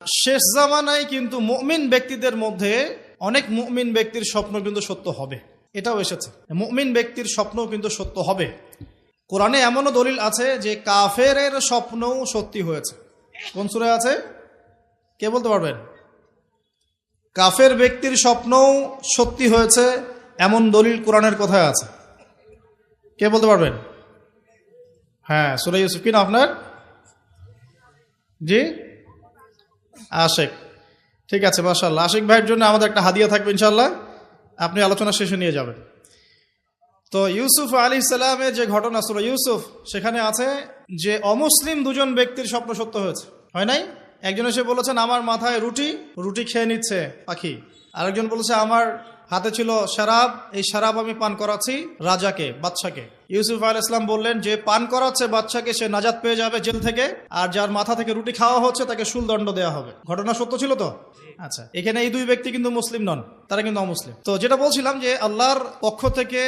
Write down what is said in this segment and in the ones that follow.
শেষ জামানায় কিন্তু মুমিন ব্যক্তিদের মধ্যে অনেক মুমিন ব্যক্তির স্বপ্ন কিন্তু সত্য হবে, এটাও এসেছে। মুমিন ব্যক্তির স্বপ্নও কিন্তু সত্য হবে। কোরআনে এমনও দলিল আছে যে কাফেরের স্বপ্নও সত্যি হয়েছে। কোন সূরায় আছে কে বলতে পারবেন? কাফের ব্যক্তির স্বপ্নও সত্যি হয়েছে এমন দলিল কোরআনের কোথায় আছে? কে বলতে পারবেন? হ্যাঁ, সূরা ইউসুফ। কি না আপনার? জি, আশিক। ঠিক আছে, মাশাআল্লাহ। আশিক ভাইয়ের জন্য আমাদের একটা হাদিয়া থাকবে ইনশাআল্লাহ, আপনি আলোচনা শেষে নিয়ে যাবেন। তো ইউসুফ আলাইহিস সালামের যে ঘটনা সূরা ইউসুফ, সেখানে আছে যে অমুসলিম দুজন ব্যক্তির স্বপ্ন সত্য হয়েছে, হয় নাই? একজন এসে বলেছেন আমার মাথায় রুটি খেয়ে নিচ্ছে পাখি। আরেকজন বলেছে আমার হাতে ছিল শরাব, এই শরাব আমি পান করাচ্ছি রাজাকে, বাদশাকে। ইউসুফ আলাইহিস সালাম বললেন যে পান করাচ্ছে বাদশাকে সে নাজাত পেয়ে যাবে জেল থেকে, আর যার মাথা থেকে রুটি খাওয়া হচ্ছে তাকে শুলদণ্ড দেওয়া হবে। ঘটনা সত্য ছিল তো? আচ্ছা, এখানে এই দুই ব্যক্তি কিন্তু মুসলিম নন, তারা কিন্তু অমুসলিম। তো যেটা বলছিলাম যে আল্লাহর পক্ষ থেকে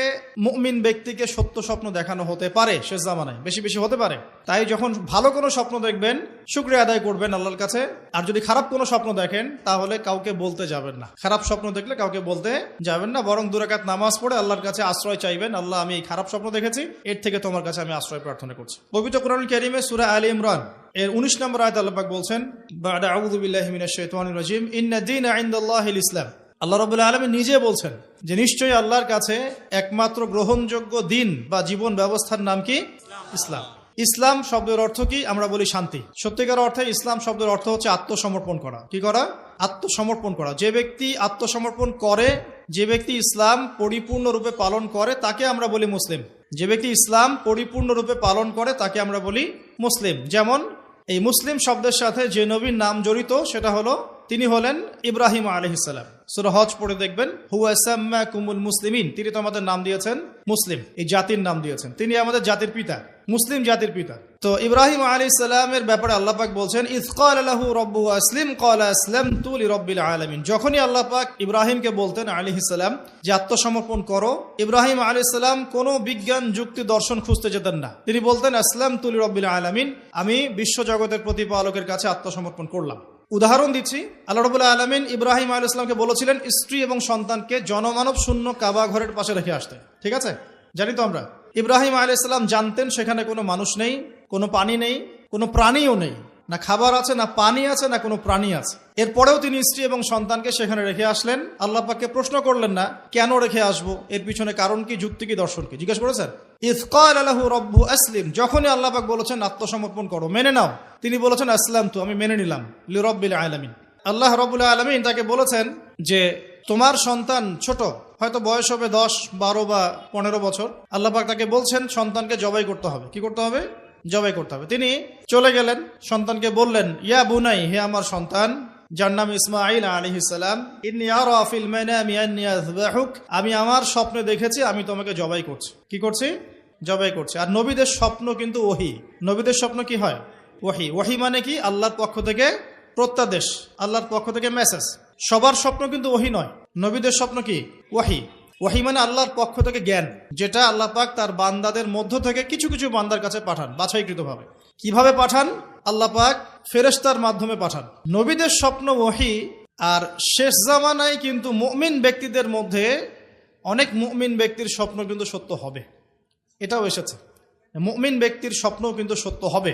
মুমিন ব্যক্তিকে সত্য স্বপ্ন দেখানো হতে পারে শেষ জামানায়, বেশি বেশি হতে পারে। তাই যখন ভালো কোনো স্বপ্ন দেখবেন শুকরিয়া আদায় করবেন আল্লাহর কাছে। আর যদি খারাপ কোনো স্বপ্ন দেখেন তাহলে কাউকে বলতে যাবেন না। খারাপ স্বপ্ন দেখলে কাউকে বলতে যাবেন না, বরং 2 রাকাত নামাজ পড়ে আল্লাহর কাছে আশ্রয় চাইবেন। আল্লাহ, আমি এই খারাপ স্বপ্ন দেখেছি, এর থেকে তোমার কাছে আমি আশ্রয় প্রার্থনা করছি। পবিত্র কোরআনুল কারীমে সূরা আলে ইমরান এর 19 নম্বর আয়াতে আল্লাহ পাক বলছেন, বা'দা আউযু বিল্লাহি মিনাশ শাইতানির রাজীম, ইন্না দীনা ইনদাল্লাহিল ইসলাম। আল্লাহ রাব্বুল আলামিন নিজে বলছেন যে নিশ্চয়ই আল্লাহর কাছে একমাত্র গ্রহণযোগ্য দিন বা জীবন ব্যবস্থার নাম কি? ইসলাম। ইসলাম শব্দের অর্থ কি? আমরা বলি শান্তি। সত্যিকার অর্থে ইসলাম শব্দের অর্থ হচ্ছে আত্মসমর্পণ করা। কি করা? আত্মসমর্পণ করা। যে ব্যক্তি আত্মসমর্পণ করে, যে ব্যক্তি ইসলাম পরিপূর্ণরূপে পালন করে, তাকে আমরা বলি মুসলিম। যে ব্যক্তি ইসলাম পরিপূর্ণরূপে পালন করে তাকে আমরা বলি মুসলিম। যেমন এই মুসলিম শব্দের সাথে যে নবীর নাম জড়িত সেটা হলো, তিনি হলেন ইব্রাহিম আলাইহিস সালাম। সূরা হজ পড়ে দেখবেন, হুয়া সাম্মাকুমুল মুসলিমিন, তিনি তো আমাদের নাম দিয়েছেন মুসলিম, এই জাতির নাম দিয়েছেন। তিনি আমাদের জাতির পিতা, মুসলিম জাতির পিতা। তো ইব্রাহিম আলাইহিস সালামের ব্যাপারে আল্লাহ পাক বলছেন, ইয ক্বালা লাহু রাব্বুহু আসলিম ক্বালা আসলামতু লিরাব্বিল আলামিন। যখনই আল্লাহ পাক ইব্রাহিমকে বলতেন আলাইহিস সালাম যে আত্মসমর্পণ করো, ইব্রাহিম আলাইহিস সালাম কোনো বিজ্ঞান যুক্তি দর্শন খুঁজতে যেতেন না। তিনি বলতেন আসলামতু লিরাব্বিল আলামিন, আমি বিশ্ব জগতের প্রতিপালকের কাছে আত্মসমর্পণ করলাম। উদাহরণ দিচ্ছি, আল্লাহ রাব্বুল আলামিন ইব্রাহিম আলাইহিস সালামকে বলেছিলেন স্ত্রী এবং সন্তানকে জনমানব শূন্য কাবা ঘরের পাশে রেখে আসতে। ঠিক আছে, জানি তো আমরা। ইব্রাহিম আলাইহিস সালাম জানতেন সেখানে কোনো মানুষ নেই, কোনো পানি নেই, কোনো প্রাণীও নেই, না খাবার আছে, না পানি আছে, না কোনো প্রাণী আছে। এরপরেও তিনি স্ত্রী এবং সন্তানকে সেখানে রেখে আসলেন। আল্লাহ পাককে প্রশ্ন করলেন না কেন রেখে আসবো, এর পিছনে কারণ কি, যুক্তি কি, দর্শন কি, জিজ্ঞেস করেছেন? ইয ক্বালা লাহু রাব্বুহু আসলিম, যখনই আল্লাহ পাক বলেছেন আত্মসমর্পণ করো, মেনে নাও, তিনি বলেছেন আসলামতু, আমি মেনে নিলাম, লিরাব্বিল আলামিন। আল্লাহ রাব্বুল আলামিন তাকে বলেছেন যে তোমার সন্তান ছোট, হয়তো বয়স হবে 10, 12 বা 15 বছর। আল্লাহ পাক তাকে বলছেন সন্তানকে জবাই করতে হবে। কি করতে হবে? জবাই করতে হবে। তিনি চলে গেলেন, সন্তানকে বললেন, ইয়া বুনাই, হে আমার সন্তান, যার নাম ইসমাঈল আলাইহিস সালাম, ইন্নী আরা ফিল মানামি আন্নী আযবাহুক, আমি আমার স্বপ্নে দেখেছি আমি তোমাকে জবাই করছি। কি করছি? জবাই করছি। আর নবীদের স্বপ্ন কিন্তু ওহী। নবীদের স্বপ্ন কি হয়? ওহী। ওহী মানে কি? আল্লাহর পক্ষ থেকে প্রত্যাদেশ, আল্লাহর পক্ষ থেকে মেসেজ। সবার স্বপ্ন কিন্তু ওহী নয়। নবীদের স্বপ্ন কি? ওহী। ওহী মানে আল্লাহর পক্ষ থেকে জ্ঞান, যেটা আল্লাহ পাক তার বান্দাদের মধ্য থেকে কিছু কিছু বান্দার কাছে পাঠান বাছাইকৃতভাবে। কিভাবে পাঠান? আল্লাহ পাক ফেরেশতার মাধ্যমে পাঠান। নবীদের স্বপ্ন ওহী। আর শেষ জামানায় কিন্তু মুমিন ব্যক্তিদের মধ্যে অনেক মুমিন ব্যক্তির স্বপ্ন কিন্তু সত্য হবে, এটাও এসেছে। মুমিন ব্যক্তির স্বপ্নও কিন্তু সত্য হবে।